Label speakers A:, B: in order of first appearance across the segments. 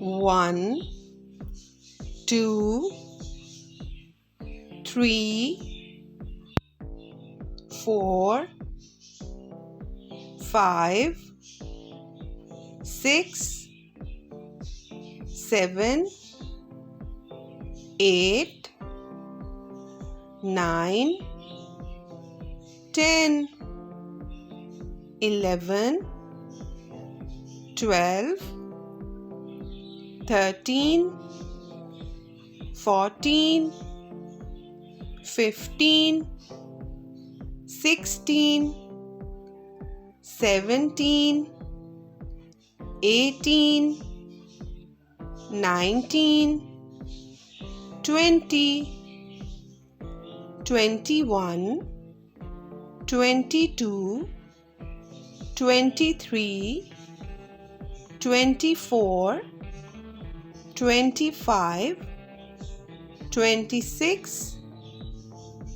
A: 1, 2, 3, 4, 5, 6, 7, 8, 9, 10, 11, 12, 13, 14, 15, 16, 17, 18, 19, 20, 21, 22, 23, 24, 25, 26,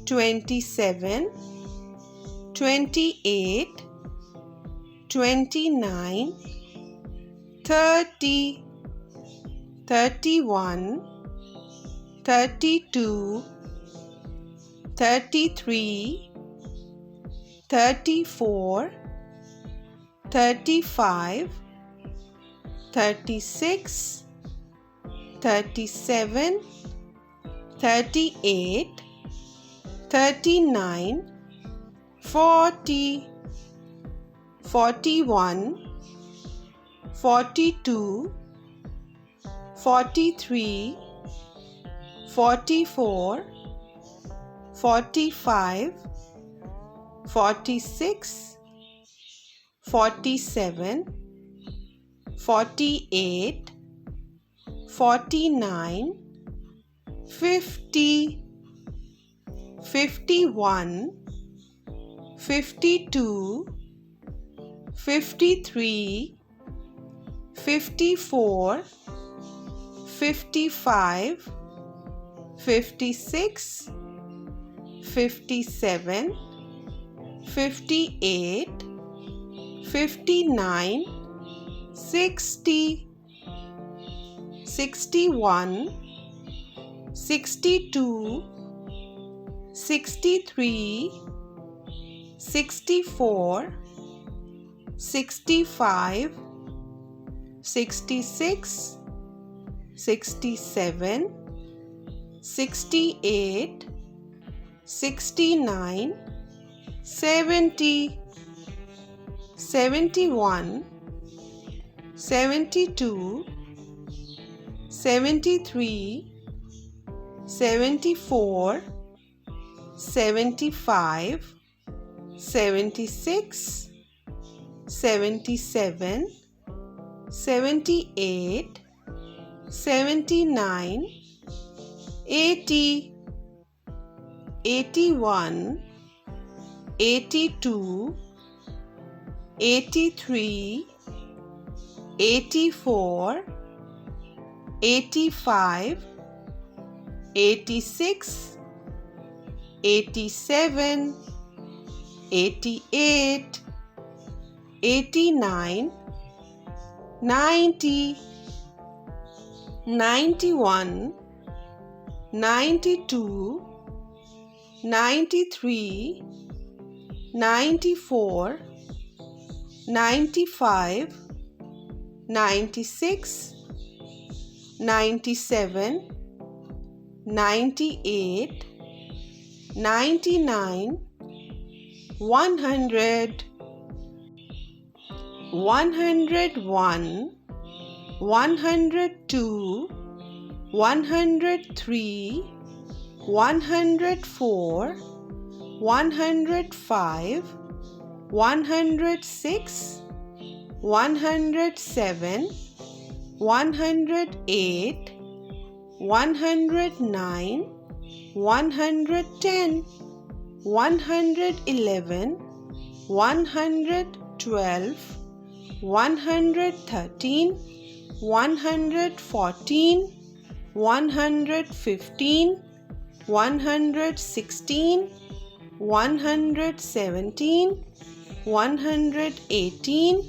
A: 27, 28, 29, 30, 31, 32, 33, 34, 35, 36, 37, 38, 39, 40, 41, 42, 43, 44, 45, 46, 47, 48, 49, 50, 51, 52, 53, 54, 55, 56, 57, 58, 59, 60, 61, 62, 63, 64, 65, 66, 67, 68, 69, 70, 71, 72, 73, 74, 75, 76, 77, 78, 79, 80, 81, 82, 83, 84, 85, 86, 87, 88, 89, 90, 91, 92, 93, 94, 95, 96, 97, 98, 99, 100, 101, 102, 103, 104, 105, 106, 107, 108, 109, 110, 111, 112, 113, 114, 115, 116, 117, 118,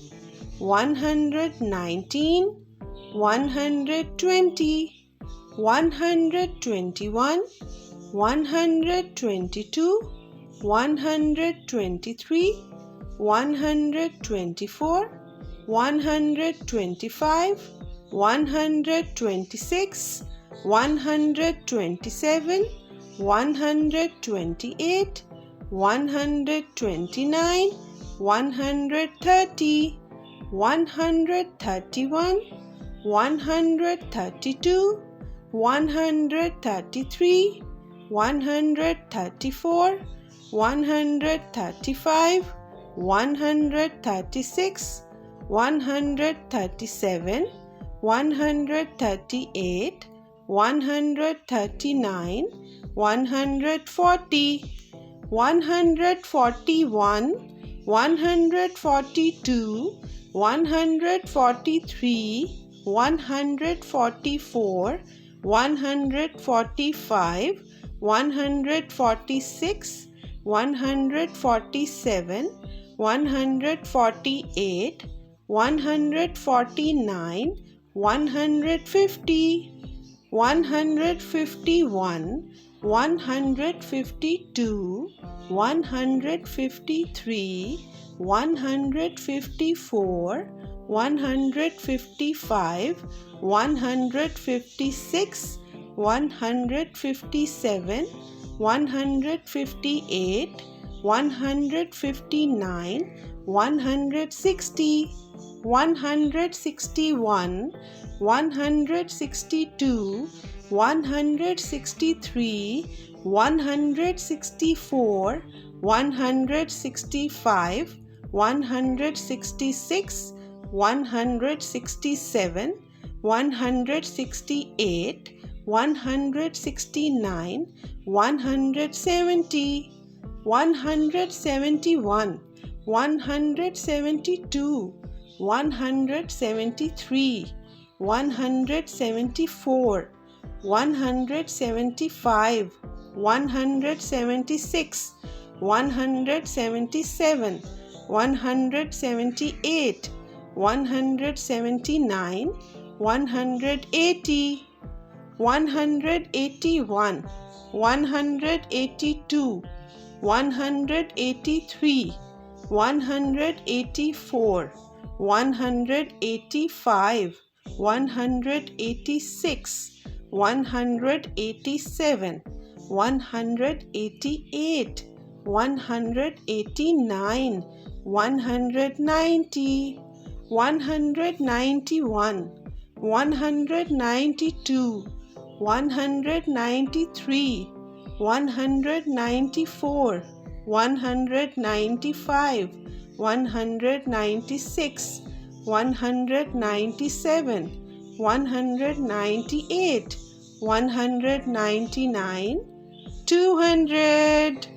A: 119, 120, 121, 122, 123, 124, 125, 126, 127, 128, 129, 130, 131, 132, 133, 134, 135, 136, 137, 138, 139, 140, 141, 142, 143, 144, 145, 146, 147, 148, 149, 150, 151, 152, 153, 154, 155, 156, 157, 158, 159, 160, 161, 162, 163, 164, 165, 166, 167, 168, 169, 170, 171, 172, 173, 174, 175, 176, 177, 178, 179, 180, 181, 182, 183, 184, 185, 186, 187, 188, 189, 190, 191, 192, 193, 194, 195, 196, 197, 198, 199, 200.